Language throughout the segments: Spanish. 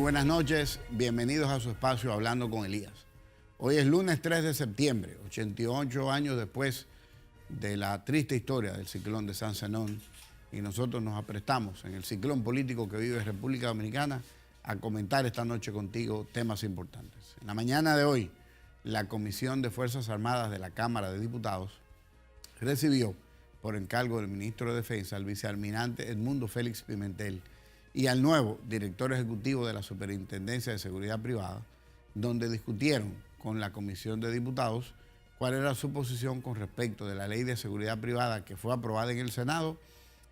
buenas noches, bienvenidos a su espacio Hablando con Elías. Hoy es lunes 3 de septiembre, 88 años después de la triste historia del ciclón de San Zenón, y nosotros nos aprestamos en el ciclón político que vive República Dominicana a comentar esta noche contigo temas importantes. En la mañana de hoy, la Comisión de Fuerzas Armadas de la Cámara de Diputados recibió, por encargo del ministro de Defensa, al vicealmirante Edmundo Félix Pimentel y al nuevo director ejecutivo de la Superintendencia de Seguridad Privada, donde discutieron con la Comisión de Diputados cuál era su posición con respecto de la Ley de Seguridad Privada que fue aprobada en el Senado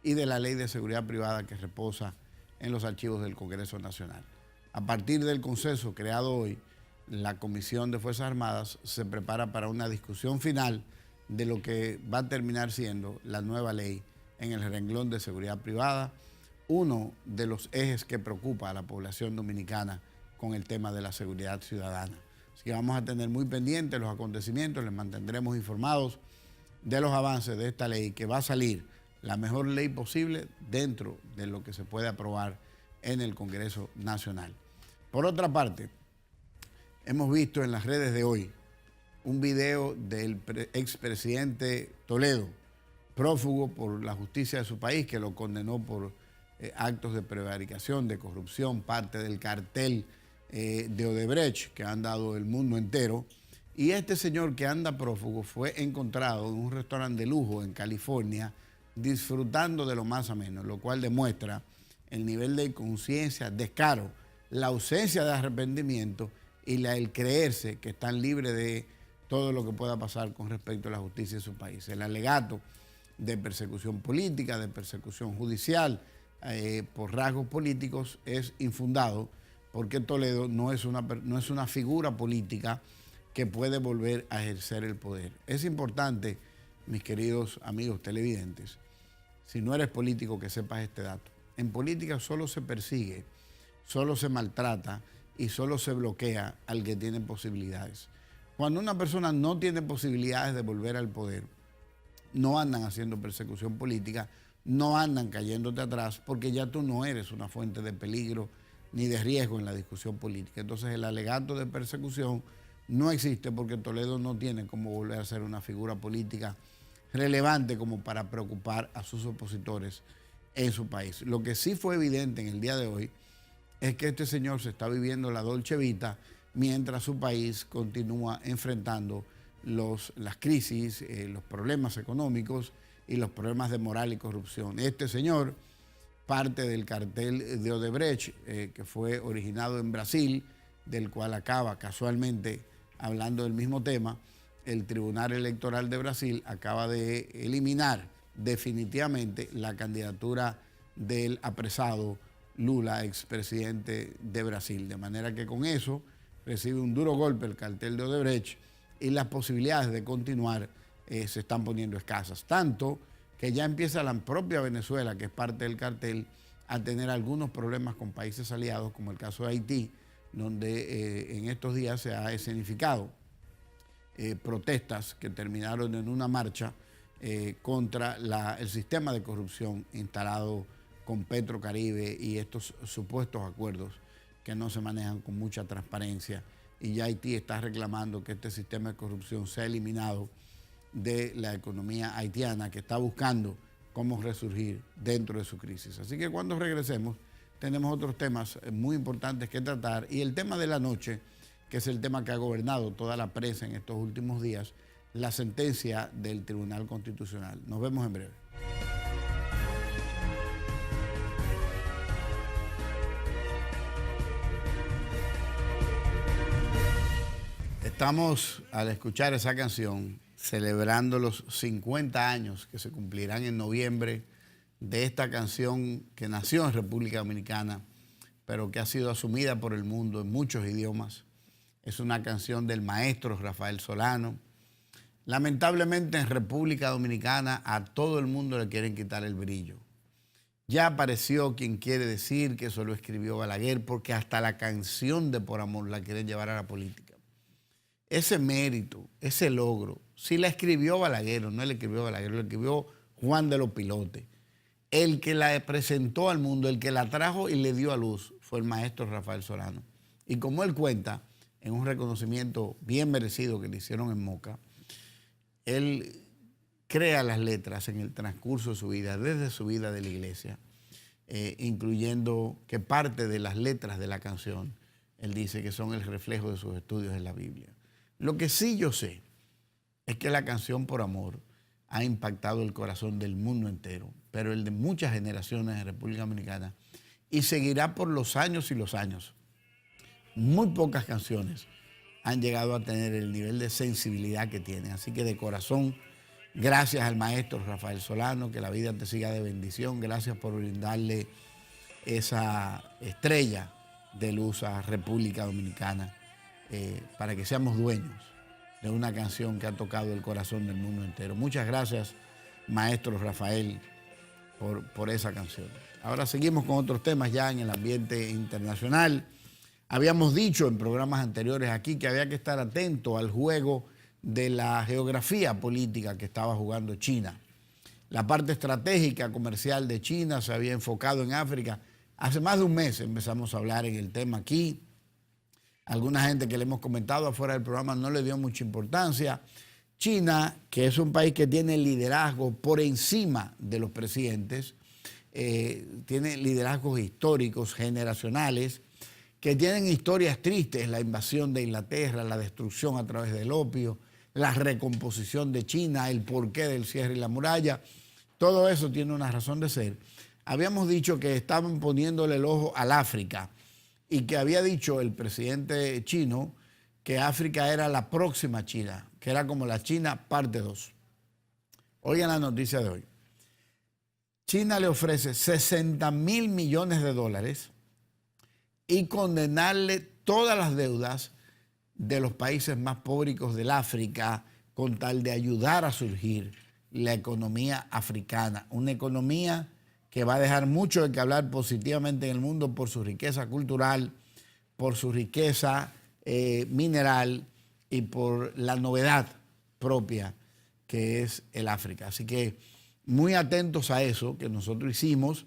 y de la Ley de Seguridad Privada que reposa en los archivos del Congreso Nacional. A partir del consenso creado hoy, la Comisión de Fuerzas Armadas se prepara para una discusión final de lo que va a terminar siendo la nueva ley en el renglón de seguridad privada, uno de los ejes que preocupa a la población dominicana con el tema de la seguridad ciudadana. Así que vamos a tener muy pendientes los acontecimientos, les mantendremos informados de los avances de esta ley, que va a salir la mejor ley posible dentro de lo que se puede aprobar en el Congreso Nacional. Por otra parte, hemos visto en las redes de hoy un video del expresidente Toledo, prófugo por la justicia de su país, que lo condenó por actos de prevaricación, de corrupción, parte del cartel de Odebrecht que han dado el mundo entero. Y este señor que anda prófugo fue encontrado en un restaurante de lujo en California disfrutando de lo más ameno, lo cual demuestra el nivel de conciencia, descaro, la ausencia de arrepentimiento y el creerse que están libres de todo lo que pueda pasar con respecto a la justicia de su país. El alegato de persecución política, de persecución judicial por rasgos políticos es infundado, porque Toledo no es una figura política que puede volver a ejercer el poder. Es importante, mis queridos amigos televidentes, si no eres político, que sepas este dato. En política solo se persigue, solo se maltrata y solo se bloquea al que tiene posibilidades. Cuando una persona no tiene posibilidades de volver al poder, no andan haciendo persecución política, no andan cayéndote atrás, porque ya tú no eres una fuente de peligro ni de riesgo en la discusión política. Entonces el alegato de persecución no existe, porque Toledo no tiene cómo volver a ser una figura política relevante como para preocupar a sus opositores en su país. Lo que sí fue evidente en el día de hoy es que este señor se está viviendo la dolce vita mientras su país continúa enfrentando las crisis, los problemas económicos y los problemas de moral y corrupción. Este señor, parte del cartel de Odebrecht, que fue originado en Brasil, del cual acaba casualmente hablando del mismo tema, el Tribunal Electoral de Brasil acaba de eliminar definitivamente la candidatura del apresado Lula, expresidente de Brasil. De manera que con eso recibe un duro golpe el cartel de Odebrecht y las posibilidades de continuar se están poniendo escasas. Tanto que ya empieza la propia Venezuela, que es parte del cartel, a tener algunos problemas con países aliados, como el caso de Haití, donde en estos días se ha escenificado protestas que terminaron en una marcha contra el sistema de corrupción instalado con Petrocaribe y estos supuestos acuerdos que no se manejan con mucha transparencia. Y ya Haití está reclamando que este sistema de corrupción sea eliminado de la economía haitiana, que está buscando cómo resurgir dentro de su crisis. Así que cuando regresemos tenemos otros temas muy importantes que tratar, y el tema de la noche, que es el tema que ha gobernado toda la prensa en estos últimos días, la sentencia del Tribunal Constitucional. Nos vemos en breve. Estamos, al escuchar esa canción, celebrando los 50 años que se cumplirán en noviembre de esta canción que nació en República Dominicana, pero que ha sido asumida por el mundo en muchos idiomas. Es una canción del maestro Rafael Solano. Lamentablemente en República Dominicana a todo el mundo le quieren quitar el brillo. Ya apareció quien quiere decir que eso lo escribió Balaguer, porque hasta la canción de Por Amor la quieren llevar a la política. Ese mérito, ese logro, si la escribió Balaguer o no la escribió Balaguer, lo escribió Juan de los Pilotes. el que la presentó al mundo, el que la trajo y le dio a luz, fue el maestro Rafael Solano. Y como él cuenta, en un reconocimiento bien merecido que le hicieron en Moca, él crea las letras en el transcurso de su vida, desde su vida de la iglesia, incluyendo que parte de las letras de la canción, él dice que son el reflejo de sus estudios en la Biblia. Lo que sí yo sé es que la canción Por Amor ha impactado el corazón del mundo entero, pero el de muchas generaciones en República Dominicana, y seguirá por los años y los años. Muy pocas canciones han llegado a tener el nivel de sensibilidad que tienen. Así que de corazón, gracias al maestro Rafael Solano, que la vida te siga de bendición. Gracias por brindarle esa estrella de luz a República Dominicana para que seamos dueños de una canción que ha tocado el corazón del mundo entero. Muchas gracias, maestro Rafael, por esa canción. Ahora seguimos con otros temas ya en el ambiente internacional. Habíamos dicho en programas anteriores aquí que había que estar atento al juego de la geografía política que estaba jugando China. La parte estratégica comercial de China se había enfocado en África. Hace más de un mes empezamos a hablar en el tema aquí. Alguna gente que le hemos comentado afuera del programa no le dio mucha importancia. China, que es un país que tiene liderazgo por encima de los presidentes, tiene liderazgos históricos, generacionales, que tienen historias tristes: la invasión de Inglaterra, la destrucción a través del opio, la recomposición de China, el porqué del cierre y la muralla. Todo eso tiene una razón de ser. Habíamos dicho que estaban poniéndole el ojo al África y que había dicho el presidente chino que África era la próxima China, que era como la China parte 2. Oigan la noticia de hoy. China le ofrece $60.000 millones y condenarle todas las deudas de los países más pobres del África con tal de ayudar a surgir la economía africana. Una economía que va a dejar mucho de que hablar positivamente en el mundo por su riqueza cultural, por su riqueza mineral y por la novedad propia que es el África. Así que muy atentos a eso que nosotros hicimos,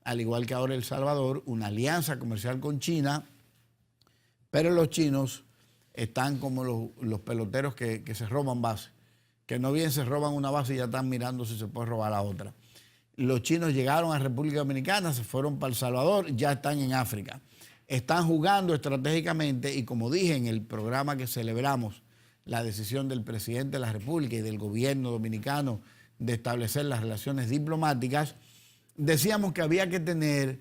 al igual que ahora El Salvador, una alianza comercial con China, pero los chinos están como los peloteros que se roban base, que no bien se roban una base y ya están mirando si se puede robar la otra. Los chinos llegaron a República Dominicana, se fueron para El Salvador, ya están en África. Están jugando estratégicamente y, como dije en el programa que celebramos la decisión del presidente de la República y del gobierno dominicano de establecer las relaciones diplomáticas, decíamos que había que tener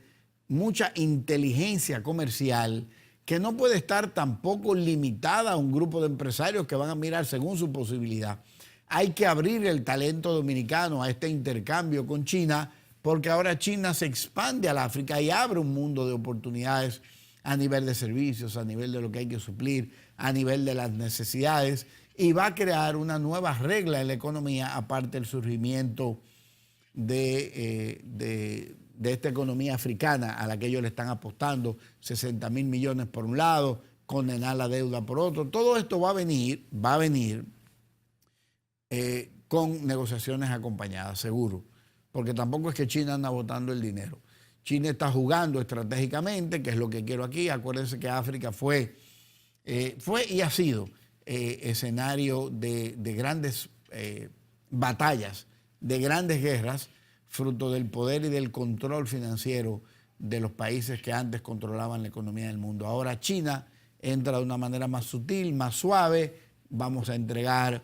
mucha inteligencia comercial que no puede estar tampoco limitada a un grupo de empresarios que van a mirar según su posibilidad. Hay que abrir el talento dominicano a este intercambio con China, porque ahora China se expande al África y abre un mundo de oportunidades a nivel de servicios, a nivel de lo que hay que suplir, a nivel de las necesidades, y va a crear una nueva regla en la economía, aparte del surgimiento de esta economía africana a la que ellos le están apostando, $60.000 millones por un lado, condenar la deuda por otro. Todo esto va a venir con negociaciones acompañadas, seguro, porque tampoco es que China anda botando el dinero. China está jugando estratégicamente, que es lo que quiero aquí. Acuérdense que África fue y ha sido escenario de grandes batallas, de grandes guerras, fruto del poder y del control financiero de los países que antes controlaban la economía del mundo. Ahora China entra de una manera más sutil, más suave. Vamos a entregar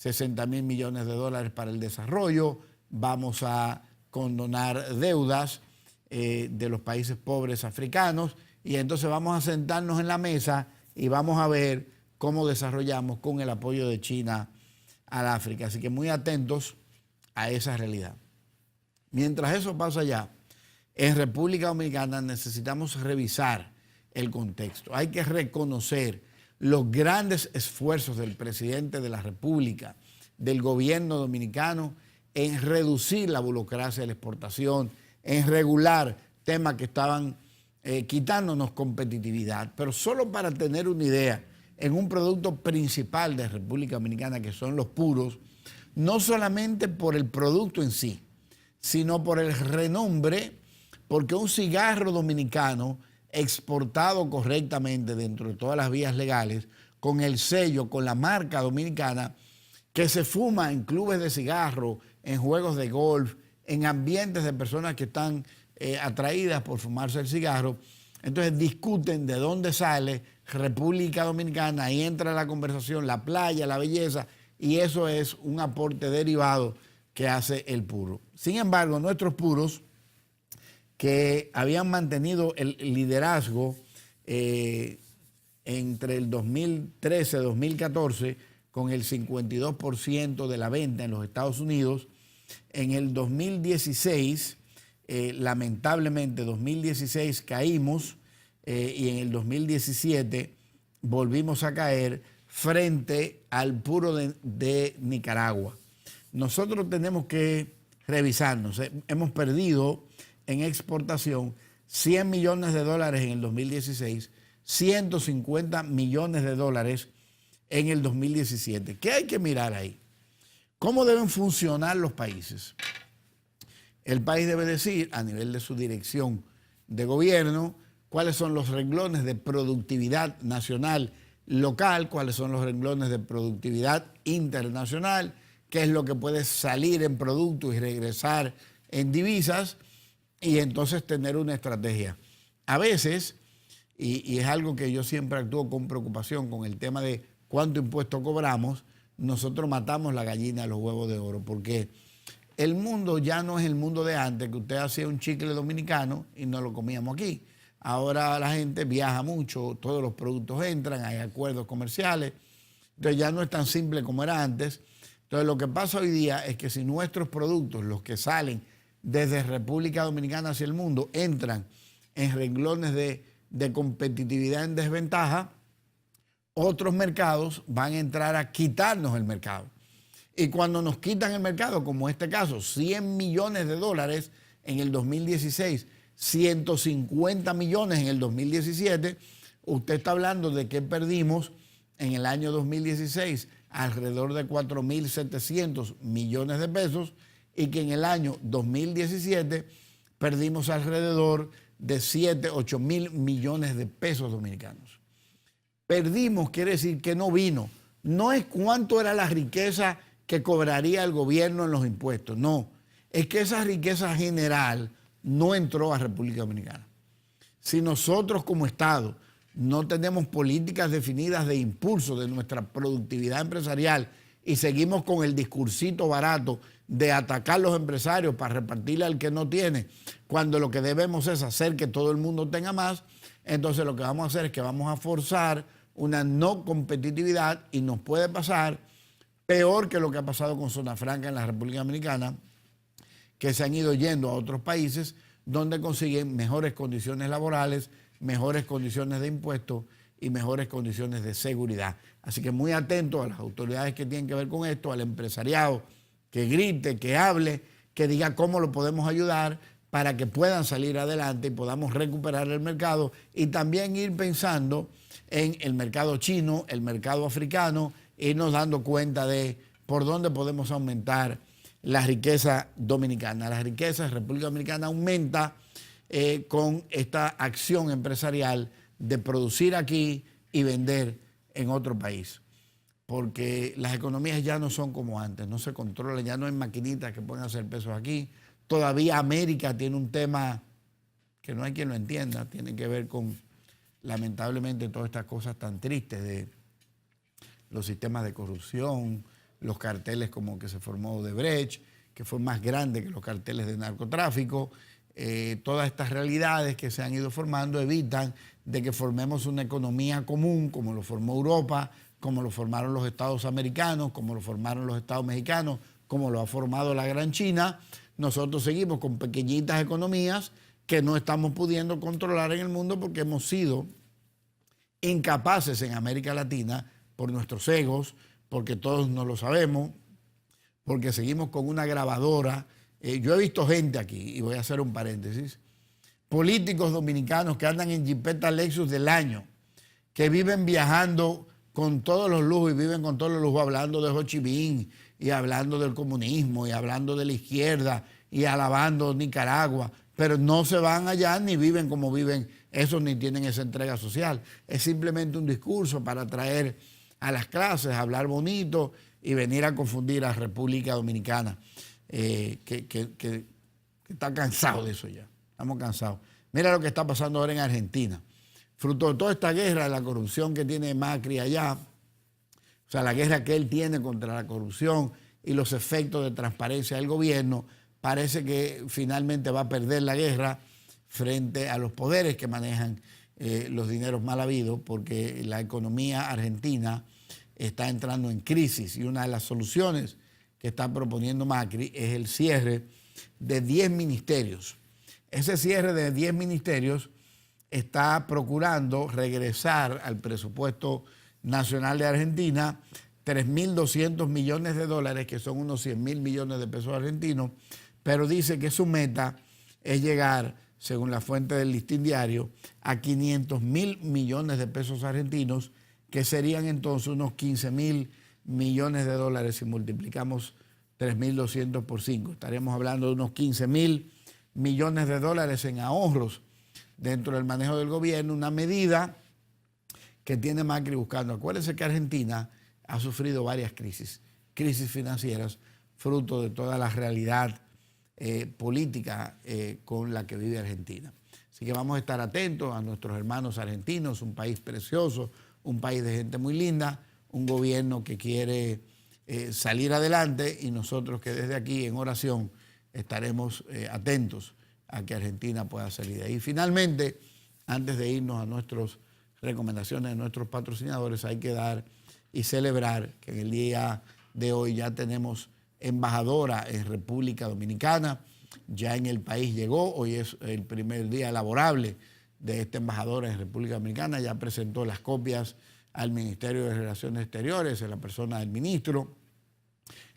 $60.000 millones para el desarrollo, vamos a condonar deudas de los países pobres africanos, y entonces vamos a sentarnos en la mesa y vamos a ver cómo desarrollamos con el apoyo de China al África. Así que muy atentos a esa realidad. Mientras eso pasa allá, en República Dominicana necesitamos revisar el contexto. Hay que reconocer los grandes esfuerzos del presidente de la República, del gobierno dominicano, en reducir la burocracia de la exportación, en regular temas que estaban quitándonos competitividad. Pero solo para tener una idea, en un producto principal de República Dominicana, que son los puros, no solamente por el producto en sí, sino por el renombre, porque un cigarro dominicano exportado correctamente dentro de todas las vías legales, con el sello, con la marca dominicana, que se fuma en clubes de cigarro, en juegos de golf, en ambientes de personas que están atraídas por fumarse el cigarro. Entonces discuten de dónde sale República Dominicana, ahí entra la conversación, la playa, la belleza, y eso es un aporte derivado que hace el puro. Sin embargo, nuestros puros, que habían mantenido el liderazgo entre el 2013 y 2014 con el 52% de la venta en los Estados Unidos, en el 2016, lamentablemente 2016 caímos y en el 2017 volvimos a caer frente al puro de Nicaragua. Nosotros tenemos que revisarnos. Hemos perdido en exportación 100 millones de dólares en el 2016, 150 millones de dólares en el 2017. ¿Qué hay que mirar ahí? ¿Cómo deben funcionar los países? El país debe decir, a nivel de su dirección de gobierno, cuáles son los renglones de productividad nacional, local, cuáles son los renglones de productividad internacional, qué es lo que puede salir en productos y regresar en divisas, y entonces tener una estrategia. A veces, y es algo que yo siempre actúo con preocupación con el tema de cuánto impuesto cobramos, nosotros matamos la gallina de los huevos de oro, porque el mundo ya no es el mundo de antes, que usted hacía un chicle dominicano y no lo comíamos aquí. Ahora la gente viaja mucho, todos los productos entran, hay acuerdos comerciales, entonces ya no es tan simple como era antes. Entonces lo que pasa hoy día es que si nuestros productos, los que salen desde República Dominicana hacia el mundo, entran en renglones de competitividad en desventaja, otros mercados van a entrar a quitarnos el mercado. Y cuando nos quitan el mercado, como este caso, 100 millones de dólares en el 2016, 150 millones en el 2017, usted está hablando de que perdimos en el año 2016 alrededor de 4.700 millones de pesos y que en el año 2017 perdimos alrededor de 7, 8 mil millones de pesos dominicanos. Perdimos quiere decir que no vino. No es cuánto era la riqueza que cobraría el gobierno en los impuestos, no. Es que esa riqueza general no entró a República Dominicana. Si nosotros como Estado no tenemos políticas definidas de impulso de nuestra productividad empresarial y seguimos con el discursito barato de atacar a los empresarios para repartirle al que no tiene, cuando lo que debemos es hacer que todo el mundo tenga más, entonces lo que vamos a hacer es que vamos a forzar una no competitividad y nos puede pasar peor que lo que ha pasado con Zona Franca en la República Dominicana, que se han ido yendo a otros países donde consiguen mejores condiciones laborales, mejores condiciones de impuestos y mejores condiciones de seguridad. Así que muy atento a las autoridades que tienen que ver con esto, al empresariado, que grite, que hable, que diga cómo lo podemos ayudar para que puedan salir adelante y podamos recuperar el mercado y también ir pensando en el mercado chino, el mercado africano, irnos dando cuenta de por dónde podemos aumentar la riqueza dominicana. La riqueza de República Dominicana aumenta con esta acción empresarial de producir aquí y vender en otro país. Porque las economías ya no son como antes, no se controlan, ya no hay maquinitas que pueden hacer pesos aquí. Todavía América tiene un tema que no hay quien lo entienda, tiene que ver con, lamentablemente, todas estas cosas tan tristes de los sistemas de corrupción, los carteles como que se formó Odebrecht, que fue más grande que los carteles de narcotráfico. Todas estas realidades que se han ido formando evitan de que formemos una economía común como lo formó Europa, como lo formaron los estados americanos, como lo formaron los estados mexicanos, como lo ha formado la Gran China. Nosotros seguimos con pequeñitas economías que no estamos pudiendo controlar en el mundo porque hemos sido incapaces en América Latina por nuestros egos, porque todos no lo sabemos, porque seguimos con una grabadora. Yo he visto gente aquí, y voy a hacer un paréntesis, políticos dominicanos que andan en Jeepeta Lexus del año, que viven viajando con todos los lujos y viven con todos los lujos hablando de Ho Chi Minh y hablando del comunismo y hablando de la izquierda y alabando Nicaragua, pero no se van allá ni viven como viven esos, ni tienen esa entrega social. Es simplemente un discurso para atraer a las clases, hablar bonito y venir a confundir a República Dominicana, que está cansado de eso ya. Estamos cansados. Mira lo que está pasando ahora en Argentina. Fruto de toda esta guerra, de la corrupción que tiene Macri allá, o sea, la guerra que él tiene contra la corrupción y los efectos de transparencia del gobierno, parece que finalmente va a perder la guerra frente a los poderes que manejan los dineros mal habidos, porque la economía argentina está entrando en crisis y una de las soluciones que está proponiendo Macri es el cierre de 10 ministerios. Ese cierre de 10 ministerios está procurando regresar al presupuesto nacional de Argentina 3.200 millones de dólares, que son unos 100.000 millones de pesos argentinos, pero dice que su meta es llegar, según la fuente del Listín Diario, a 500.000 millones de pesos argentinos, que serían entonces unos 15.000 millones de dólares si multiplicamos 3.200 por 5. Estaremos hablando de unos 15.000 millones de dólares en ahorros dentro del manejo del gobierno, una medida que tiene Macri buscando. Acuérdense que Argentina ha sufrido varias crisis financieras, fruto de toda la realidad política con la que vive Argentina. Así que vamos a estar atentos a nuestros hermanos argentinos, un país precioso, un país de gente muy linda, un gobierno que quiere salir adelante, y nosotros que desde aquí en oración estaremos atentos a que Argentina pueda salir de ahí. Finalmente, antes de irnos a nuestras recomendaciones de nuestros patrocinadores, hay que dar y celebrar que en el día de hoy ya tenemos embajadora en República Dominicana. Ya en el país llegó, hoy es el primer día laborable de esta embajadora en República Dominicana. Ya presentó las copias al Ministerio de Relaciones Exteriores en la persona del ministro.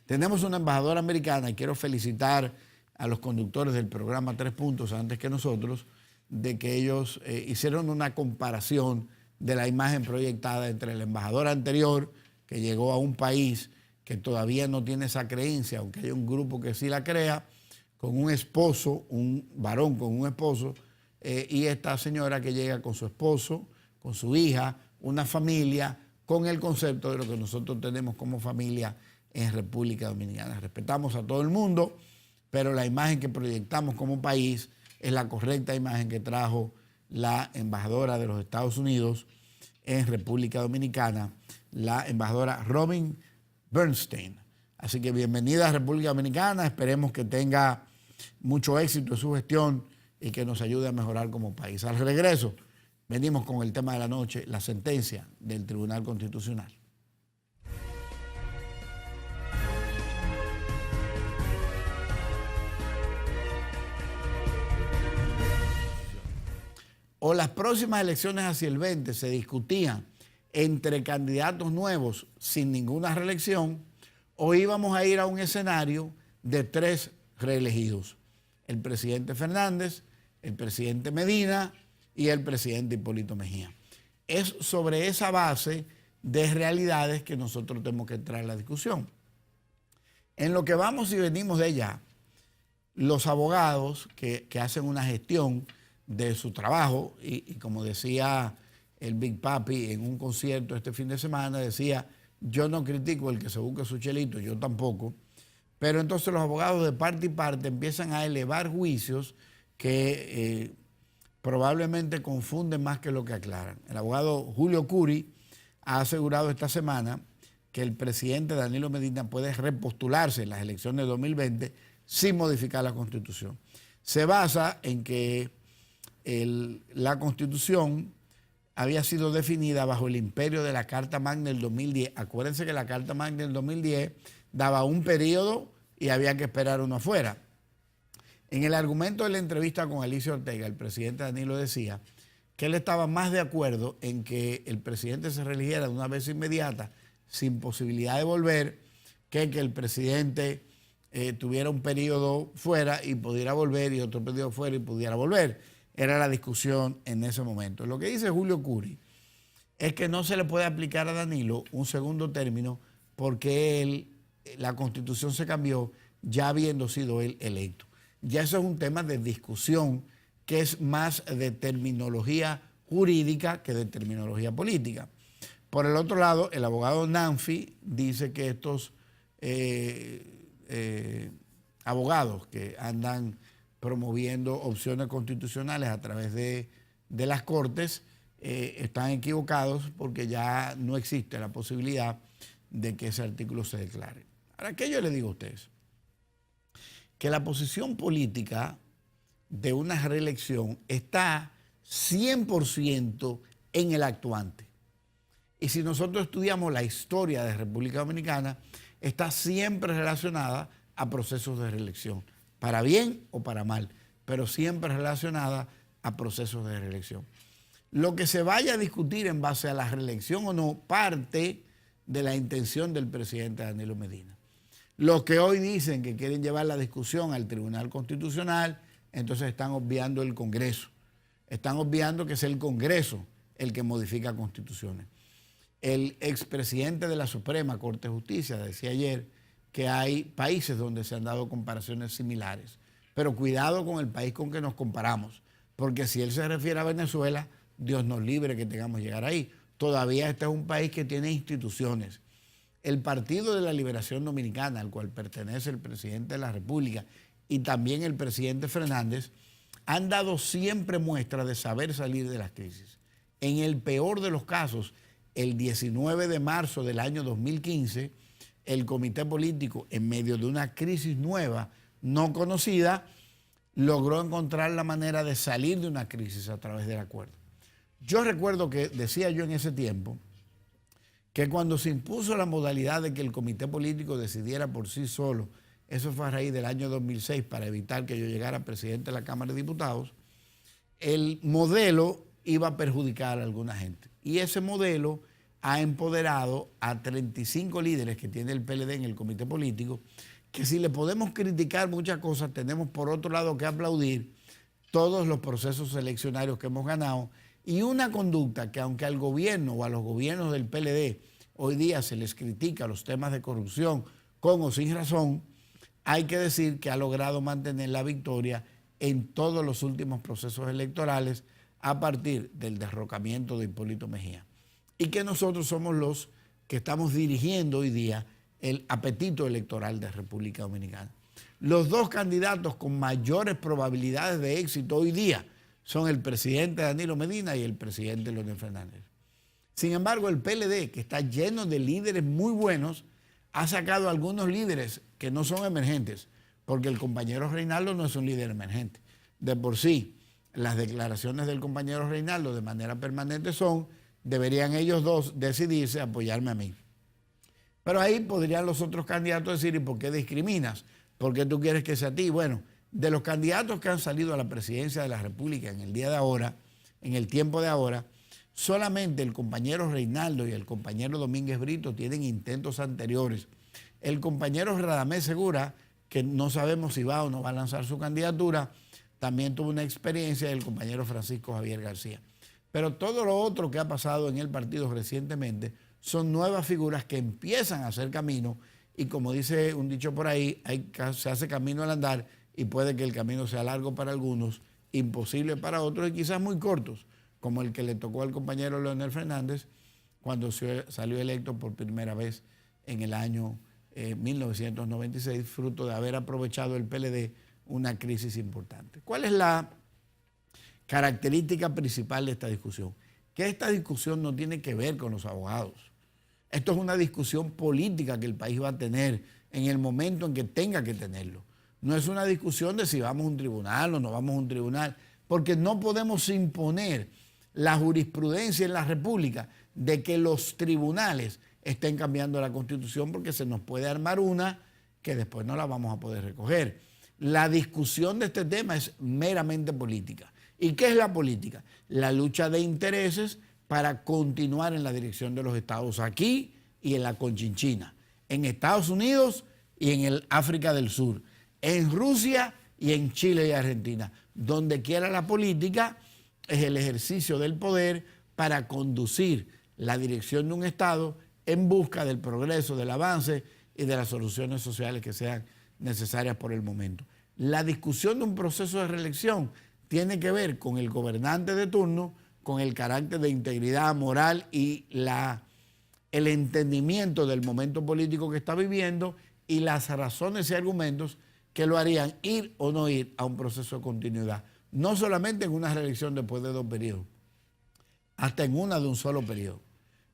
Tenemos una embajadora americana y quiero felicitar a los conductores del programa 3 Puntos antes que nosotros, de que ellos hicieron una comparación de la imagen proyectada entre la embajadora anterior, que llegó a un país que todavía no tiene esa creencia, aunque hay un grupo que sí la crea, con un esposo, un varón con un esposo, y esta señora que llega con su esposo, con su hija, una familia, con el concepto de lo que nosotros tenemos como familia en República Dominicana. Respetamos a todo el mundo, pero la imagen que proyectamos como país es la correcta imagen que trajo la embajadora de los Estados Unidos en República Dominicana, la embajadora Robin Bernstein. Así que bienvenida a República Dominicana, esperemos que tenga mucho éxito en su gestión y que nos ayude a mejorar como país. Al regreso, venimos con el tema de la noche, la sentencia del Tribunal Constitucional. O las próximas elecciones hacia el 20 se discutían entre candidatos nuevos sin ninguna reelección, o íbamos a ir a un escenario de 3 reelegidos: el presidente Fernández, el presidente Medina y el presidente Hipólito Mejía. Es sobre esa base de realidades que nosotros tenemos que entrar en la discusión. En lo que vamos y venimos de allá, los abogados que hacen una gestión de su trabajo, y como decía el Big Papi en un concierto este fin de semana, decía: yo no critico el que se busque su chelito, yo tampoco, pero entonces los abogados de parte y parte empiezan a elevar juicios que probablemente confunden más que lo que aclaran. El abogado Julio Curi ha asegurado esta semana que el presidente Danilo Medina puede repostularse en las elecciones de 2020 sin modificar la Constitución. Se basa en que la Constitución había sido definida bajo el imperio de la Carta Magna del 2010. Acuérdense que la Carta Magna del 2010 daba un periodo y había que esperar uno afuera. En el argumento de la entrevista con Alicia Ortega, el presidente Danilo decía que él estaba más de acuerdo en que el presidente se reeligiera de una vez inmediata, sin posibilidad de volver, que el presidente tuviera un periodo fuera y pudiera volver, y otro periodo fuera y pudiera volver. Era la discusión en ese momento. Lo que dice Julio Curi es que no se le puede aplicar a Danilo un segundo término porque la Constitución se cambió ya habiendo sido él electo. Ya eso es un tema de discusión que es más de terminología jurídica que de terminología política. Por el otro lado, el abogado Nanfi dice que estos abogados que andan promoviendo opciones constitucionales a través de las Cortes están equivocados porque ya no existe la posibilidad de que ese artículo se declare. Ahora, ¿qué yo le digo a ustedes? Que la posición política de una reelección está 100% en el actuante. Y si nosotros estudiamos la historia de República Dominicana, está siempre relacionada a procesos de reelección, para bien o para mal, pero siempre relacionada a procesos de reelección. Lo que se vaya a discutir en base a la reelección o no parte de la intención del presidente Danilo Medina. Los que hoy dicen que quieren llevar la discusión al Tribunal Constitucional, entonces están obviando el Congreso. Están obviando que es el Congreso el que modifica constituciones. El expresidente de la Suprema Corte de Justicia decía ayer que hay países donde se han dado comparaciones similares. Pero cuidado con el país con que nos comparamos, porque si él se refiere a Venezuela, Dios nos libre que tengamos que llegar ahí. Todavía este es un país que tiene instituciones. El Partido de la Liberación Dominicana, al cual pertenece el presidente de la República y también el presidente Fernández, han dado siempre muestras de saber salir de las crisis. En el peor de los casos, el 19 de marzo del año 2015, el comité político, en medio de una crisis nueva, no conocida, logró encontrar la manera de salir de una crisis a través del acuerdo. Yo recuerdo que decía yo en ese tiempo que cuando se impuso la modalidad de que el comité político decidiera por sí solo, eso fue a raíz del año 2006 para evitar que yo llegara presidente de la Cámara de Diputados, el modelo iba a perjudicar a alguna gente. Y ese modelo ha empoderado a 35 líderes que tiene el PLD en el comité político, que si le podemos criticar muchas cosas, tenemos por otro lado que aplaudir todos los procesos eleccionarios que hemos ganado y una conducta que aunque al gobierno o a los gobiernos del PLD hoy día se les critica los temas de corrupción con o sin razón, hay que decir que ha logrado mantener la victoria en todos los últimos procesos electorales a partir del derrocamiento de Hipólito Mejía. Y que nosotros somos los que estamos dirigiendo hoy día el apetito electoral de República Dominicana. Los dos candidatos con mayores probabilidades de éxito hoy día son el presidente Danilo Medina y el presidente Leonel Fernández. Sin embargo, el PLD, que está lleno de líderes muy buenos, ha sacado algunos líderes que no son emergentes, porque el compañero Reinaldo no es un líder emergente. De por sí, las declaraciones del compañero Reinaldo de manera permanente son: deberían ellos dos decidirse a apoyarme a mí. Pero ahí podrían los otros candidatos decir: ¿y por qué discriminas? ¿Por qué tú quieres que sea a ti? Bueno, de los candidatos que han salido a la presidencia de la República en el día de ahora, en el tiempo de ahora, solamente el compañero Reinaldo y el compañero Domínguez Brito tienen intentos anteriores. El compañero Radamés Segura, que no sabemos si va o no va a lanzar su candidatura, también tuvo una experiencia, del compañero Francisco Javier García. Pero todo lo otro que ha pasado en el partido recientemente son nuevas figuras que empiezan a hacer camino y, como dice un dicho por ahí, se hace camino al andar y puede que el camino sea largo para algunos, imposible para otros y quizás muy cortos, como el que le tocó al compañero Leonel Fernández cuando salió electo por primera vez en el año 1996, fruto de haber aprovechado el PLD una crisis importante. ¿Cuál es la característica principal de esta discusión? Que esta discusión no tiene que ver con los abogados. Esto es una discusión política que el país va a tener en el momento en que tenga que tenerlo. No es una discusión de si vamos a un tribunal o no vamos a un tribunal, porque no podemos imponer la jurisprudencia en la República de que los tribunales estén cambiando la Constitución, porque se nos puede armar una que después no la vamos a poder recoger. La discusión de este tema es meramente política. ¿Y qué es la política? La lucha de intereses para continuar en la dirección de los estados aquí y en la Conchinchina, en Estados Unidos y en el África del Sur, en Rusia y en Chile y Argentina. Donde quiera la política es el ejercicio del poder para conducir la dirección de un estado en busca del progreso, del avance y de las soluciones sociales que sean necesarias por el momento. La discusión de un proceso de reelección tiene que ver con el gobernante de turno, con el carácter de integridad moral y el entendimiento del momento político que está viviendo y las razones y argumentos que lo harían ir o no ir a un proceso de continuidad. No solamente en una reelección después de 2 periodos, hasta en una de un solo periodo.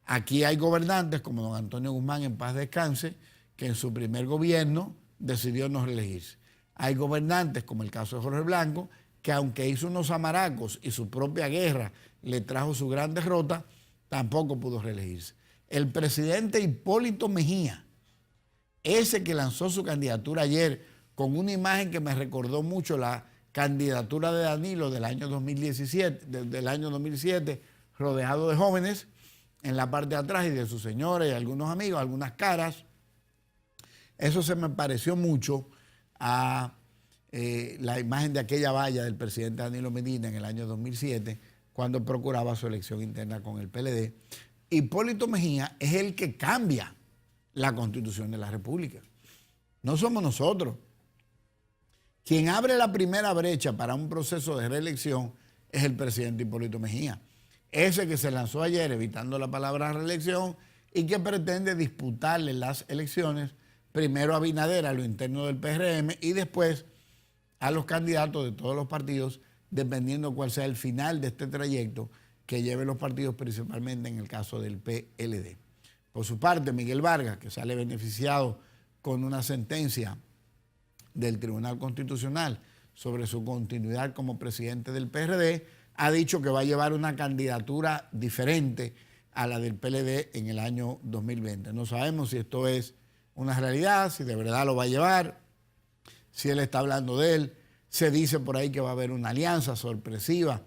Aquí hay gobernantes como don Antonio Guzmán, en paz descanse, que en su primer gobierno decidió no reelegirse. Hay gobernantes, como el caso de Jorge Blanco, que aunque hizo unos amaracos y su propia guerra le trajo su gran derrota, tampoco pudo reelegirse. El presidente Hipólito Mejía, ese que lanzó su candidatura ayer con una imagen que me recordó mucho la candidatura de Danilo del año 2017, del año 2007, rodeado de jóvenes en la parte de atrás y de su señora y algunos amigos, algunas caras. Eso se me pareció mucho a la imagen de aquella valla del presidente Danilo Medina en el año 2007, cuando procuraba su elección interna con el PLD. Hipólito Mejía es el que cambia la Constitución de la República. No somos nosotros. Quien abre la primera brecha para un proceso de reelección es el presidente Hipólito Mejía. Ese que se lanzó ayer evitando la palabra reelección y que pretende disputarle las elecciones primero a Abinader, a lo interno del PRM, y después a los candidatos de todos los partidos, dependiendo cuál sea el final de este trayecto que lleven los partidos, principalmente en el caso del PLD. Por su parte, Miguel Vargas, que sale beneficiado con una sentencia del Tribunal Constitucional sobre su continuidad como presidente del PRD, ha dicho que va a llevar una candidatura diferente a la del PLD en el año 2020. No sabemos si esto es una realidad, si de verdad lo va a llevar, si él está hablando de él. Se dice por ahí que va a haber una alianza sorpresiva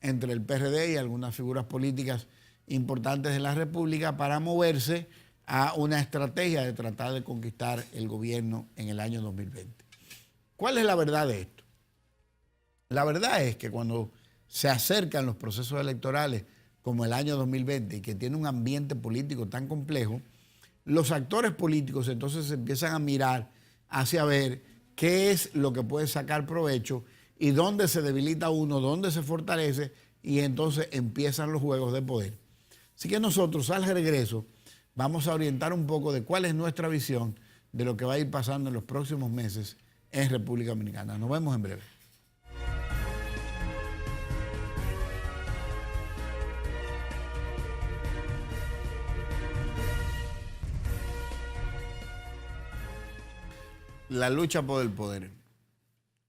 entre el PRD y algunas figuras políticas importantes de la República para moverse a una estrategia de tratar de conquistar el gobierno en el año 2020. ¿Cuál es la verdad de esto? La verdad es que cuando se acercan los procesos electorales como el año 2020 y que tiene un ambiente político tan complejo, los actores políticos entonces empiezan a mirar hacia ver qué es lo que puede sacar provecho y dónde se debilita uno, dónde se fortalece, y entonces empiezan los juegos de poder. Así que nosotros al regreso vamos a orientar un poco de cuál es nuestra visión de lo que va a ir pasando en los próximos meses en República Dominicana. Nos vemos en breve. La lucha por el poder.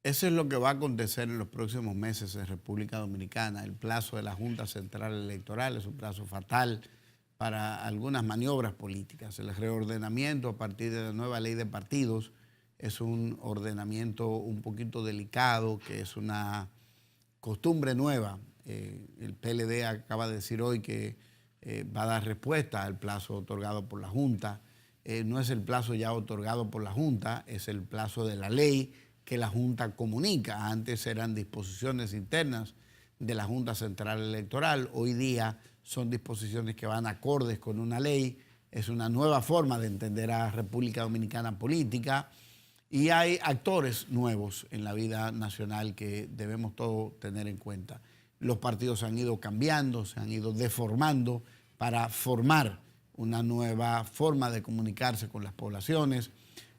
Eso es lo que va a acontecer en los próximos meses en República Dominicana. El plazo de la Junta Central Electoral es un plazo fatal para algunas maniobras políticas. El reordenamiento a partir de la nueva ley de partidos es un ordenamiento un poquito delicado, que es una costumbre nueva. El PLD acaba de decir hoy que va a dar respuesta al plazo otorgado por la Junta. No es el plazo ya otorgado por la Junta, es el plazo de la ley que la Junta comunica. Antes eran disposiciones internas de la Junta Central Electoral, hoy día son disposiciones que van acordes con una ley. Es una nueva forma de entender a República Dominicana política y hay actores nuevos en la vida nacional que debemos todos tener en cuenta. Los partidos han ido cambiando, se han ido deformando para formar una nueva forma de comunicarse con las poblaciones.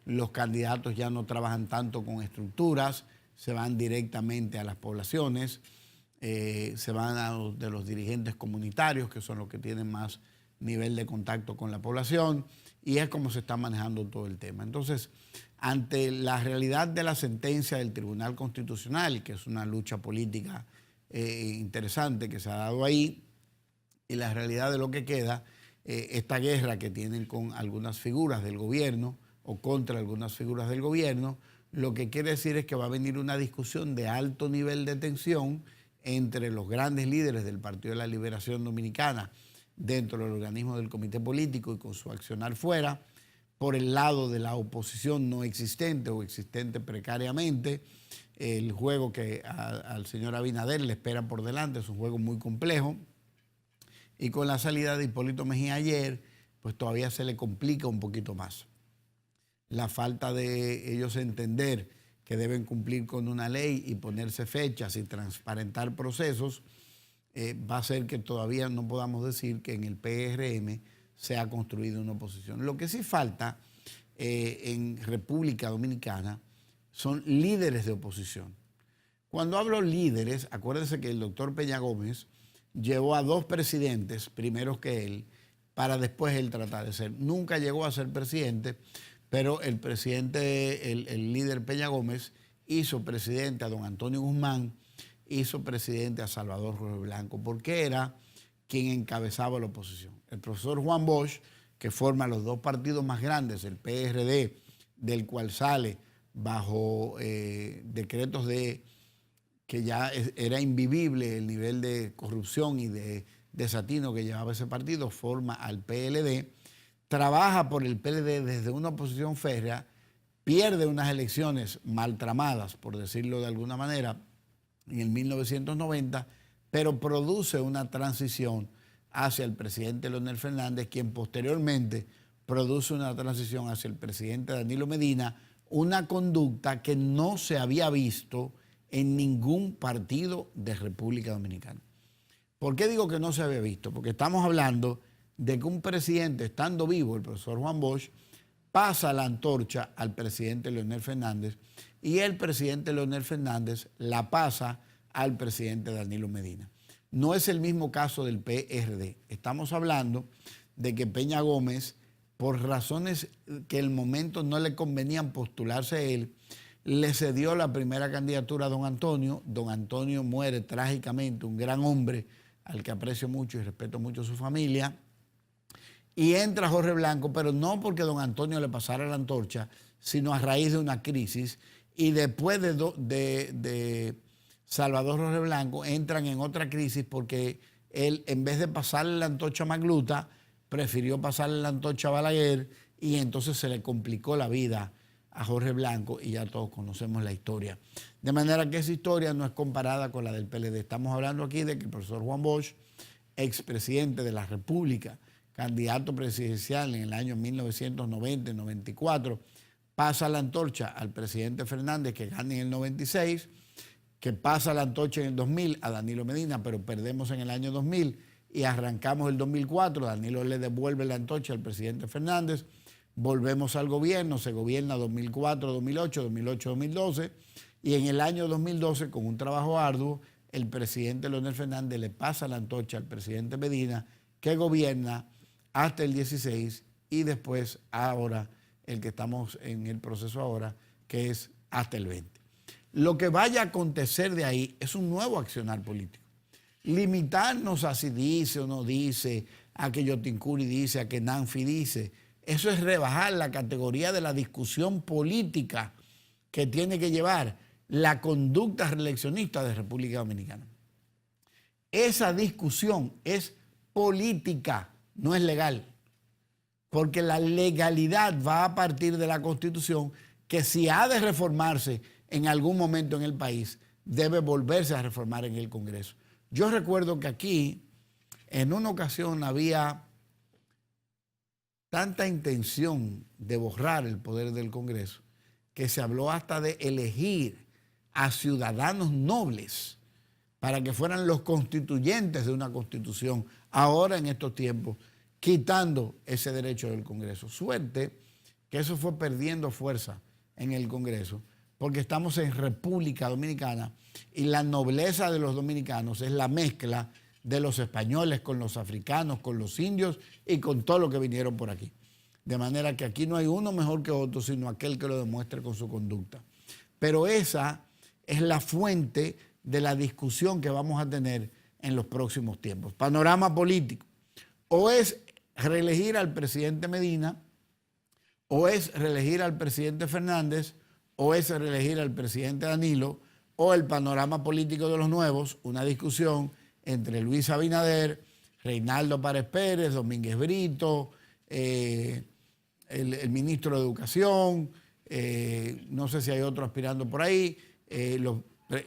Los candidatos ya no trabajan tanto con estructuras, se van directamente a las poblaciones, se van de los dirigentes comunitarios, que son los que tienen más nivel de contacto con la población, y es como se está manejando todo el tema. Entonces, ante la realidad de la sentencia del Tribunal Constitucional, que es una lucha política interesante que se ha dado ahí, y la realidad de lo que queda, esta guerra que tienen con algunas figuras del gobierno o contra algunas figuras del gobierno, lo que quiere decir es que va a venir una discusión de alto nivel de tensión entre los grandes líderes del Partido de la Liberación Dominicana dentro del organismo del comité político y con su accionar fuera, por el lado de la oposición no existente o existente precariamente. El juego que al señor Abinader le espera por delante es un juego muy complejo. Y con la salida de Hipólito Mejía ayer, pues todavía se le complica un poquito más. La falta de ellos entender que deben cumplir con una ley y ponerse fechas y transparentar procesos, va a hacer que todavía no podamos decir que en el PRM se ha construido una oposición. Lo que sí falta en República Dominicana son líderes de oposición. Cuando hablo líderes, acuérdense que el doctor Peña Gómez llevó a 2 presidentes, primeros que él, para después él tratar de ser. Nunca llegó a ser presidente, pero el presidente, el líder Peña Gómez, hizo presidente a don Antonio Guzmán, hizo presidente a Salvador Jorge Blanco, porque era quien encabezaba la oposición. El profesor Juan Bosch, que forma los 2 partidos más grandes, el PRD, del cual sale bajo decretos que ya era invivible el nivel de corrupción y de desatino que llevaba ese partido, forma al PLD, trabaja por el PLD desde una oposición férrea, pierde unas elecciones mal tramadas, por decirlo de alguna manera, en el 1990, pero produce una transición hacia el presidente Leonel Fernández, quien posteriormente produce una transición hacia el presidente Danilo Medina, una conducta que no se había visto en ningún partido de República Dominicana. ¿Por qué digo que no se había visto? Porque estamos hablando de que un presidente, estando vivo, el profesor Juan Bosch, pasa la antorcha al presidente Leonel Fernández y el presidente Leonel Fernández la pasa al presidente Danilo Medina. No es el mismo caso del PRD. Estamos hablando de que Peña Gómez, por razones que el momento no le convenían postularse a él, le cedió la primera candidatura a don Antonio. Don Antonio muere trágicamente, un gran hombre al que aprecio mucho y respeto mucho a su familia. Y entra Jorge Blanco, pero no porque don Antonio le pasara la antorcha, sino a raíz de una crisis. Y después de Salvador Jorge Blanco, entran en otra crisis porque él, en vez de pasarle la antorcha a Magluta, prefirió pasarle la antorcha a Balaguer y entonces se le complicó la vida a Jorge Blanco y ya todos conocemos la historia. De manera que esa historia no es comparada con la del PLD. Estamos hablando aquí de que el profesor Juan Bosch, expresidente de la República, candidato presidencial en el año 1990 y 94, pasa la antorcha al presidente Fernández, que gana en el 96, que pasa la antorcha en el 2000 a Danilo Medina, pero perdemos en el año 2000 y arrancamos el 2004, Danilo le devuelve la antorcha al presidente Fernández, volvemos al gobierno, se gobierna 2004, 2008, 2008, 2012, y en el año 2012, con un trabajo arduo, el presidente Leonel Fernández le pasa la antorcha al presidente Medina, que gobierna hasta el 16 y después ahora, el que estamos en el proceso ahora, que es hasta el 20. Lo que vaya a acontecer de ahí es un nuevo accionar político. Limitarnos a si dice o no dice, a que Yotincuri dice, a que Nanfi dice, eso es rebajar la categoría de la discusión política que tiene que llevar la conducta reeleccionista de República Dominicana. Esa discusión es política, no es legal, porque la legalidad va a partir de la Constitución, que si ha de reformarse en algún momento en el país, debe volverse a reformar en el Congreso. Yo recuerdo que aquí, en una ocasión, había tanta intención de borrar el poder del Congreso, que se habló hasta de elegir a ciudadanos nobles para que fueran los constituyentes de una constitución, ahora en estos tiempos, quitando ese derecho del Congreso. Suerte que eso fue perdiendo fuerza en el Congreso, porque estamos en República Dominicana y la nobleza de los dominicanos es la mezcla de los españoles con los africanos, con los indios y con todo lo que vinieron por aquí. De manera que aquí no hay uno mejor que otro, sino aquel que lo demuestre con su conducta. Pero esa es la fuente de la discusión que vamos a tener en los próximos tiempos. Panorama político. O es reelegir al presidente Medina, o es reelegir al presidente Fernández, o es reelegir al presidente Danilo, o el panorama político de los nuevos, una discusión entre Luis Abinader, Reinaldo Párez Pérez, Domínguez Brito, el ministro de Educación, no sé si hay otro aspirando por ahí, los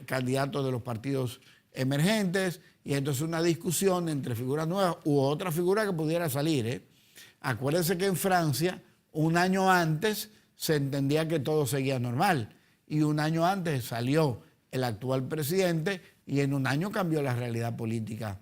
candidatos de los partidos emergentes, y entonces una discusión entre figuras nuevas u otra figura que pudiera salir. Acuérdense que en Francia, un año antes, se entendía que todo seguía normal y un año antes salió el actual presidente y en un año cambió la realidad política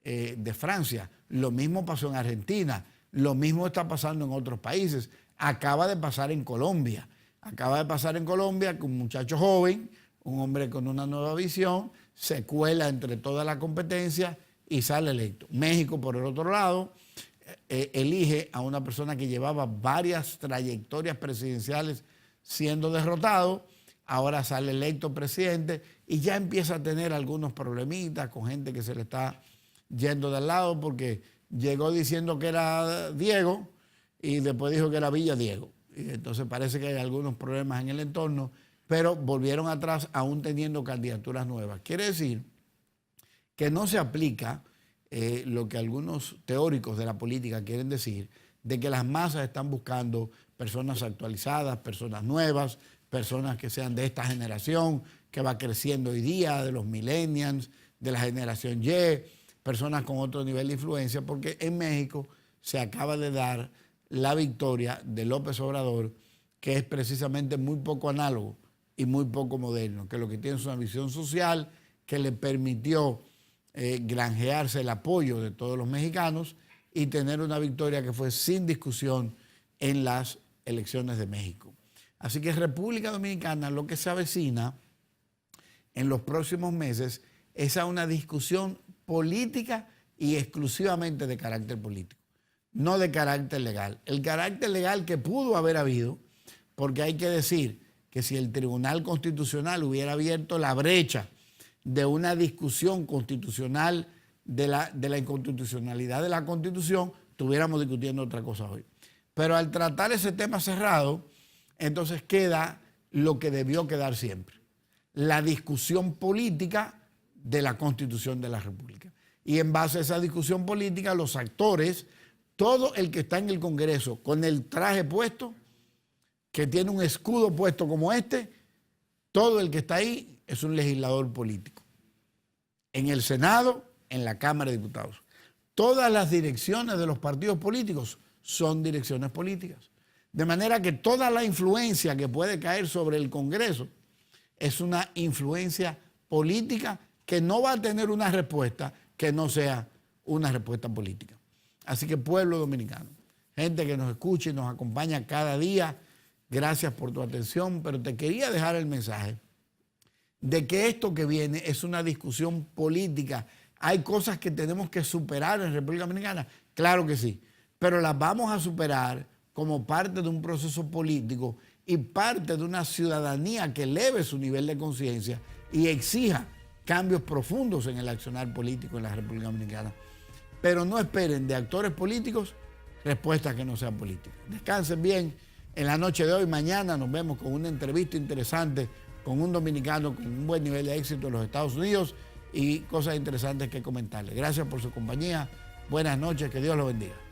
de Francia. Lo mismo pasó en Argentina, lo mismo está pasando en otros países. Acaba de pasar en Colombia. Acaba de pasar en Colombia que un muchacho joven, un hombre con una nueva visión, se cuela entre toda la competencia y sale electo. México, por el otro lado, elige a una persona que llevaba varias trayectorias presidenciales siendo derrotado, ahora sale electo presidente y ya empieza a tener algunos problemitas con gente que se le está yendo del lado porque llegó diciendo que era Diego y después dijo que era Villa Diego. Y entonces parece que hay algunos problemas en el entorno, pero volvieron atrás aún teniendo candidaturas nuevas. Quiere decir que no se aplica lo que algunos teóricos de la política quieren decir, de que las masas están buscando personas actualizadas, personas nuevas, personas que sean de esta generación que va creciendo hoy día, de los millennials, de la generación Y, personas con otro nivel de influencia, porque en México se acaba de dar la victoria de López Obrador, que es precisamente muy poco análogo y muy poco moderno, que lo que tiene es una visión social que le permitió granjearse el apoyo de todos los mexicanos y tener una victoria que fue sin discusión en las elecciones de México. Así que República Dominicana lo que se avecina en los próximos meses es a una discusión política y exclusivamente de carácter político, no de carácter legal. El carácter legal que pudo haber habido, porque hay que decir que si el Tribunal Constitucional hubiera abierto la brecha de una discusión constitucional de la inconstitucionalidad de la Constitución, estuviéramos discutiendo otra cosa hoy. Pero al tratar ese tema cerrado, entonces queda lo que debió quedar siempre, la discusión política de la Constitución de la República. Y en base a esa discusión política, los actores, todo el que está en el Congreso con el traje puesto, que tiene un escudo puesto como este, todo el que está ahí es un legislador político. En el Senado, en la Cámara de Diputados. Todas las direcciones de los partidos políticos son direcciones políticas. De manera que toda la influencia que puede caer sobre el Congreso es una influencia política que no va a tener una respuesta que no sea una respuesta política. Así que pueblo dominicano, gente que nos escucha y nos acompaña cada día, gracias por tu atención, pero te quería dejar el mensaje de que esto que viene es una discusión política. Hay cosas que tenemos que superar en República Dominicana, claro que sí, pero las vamos a superar como parte de un proceso político y parte de una ciudadanía que eleve su nivel de conciencia y exija cambios profundos en el accionar político en la República Dominicana. Pero no esperen de actores políticos respuestas que no sean políticas. Descansen bien en la noche de hoy. Mañana nos vemos con una entrevista interesante con un dominicano con un buen nivel de éxito en los Estados Unidos y cosas interesantes que comentarles. Gracias por su compañía. Buenas noches. Que Dios los bendiga.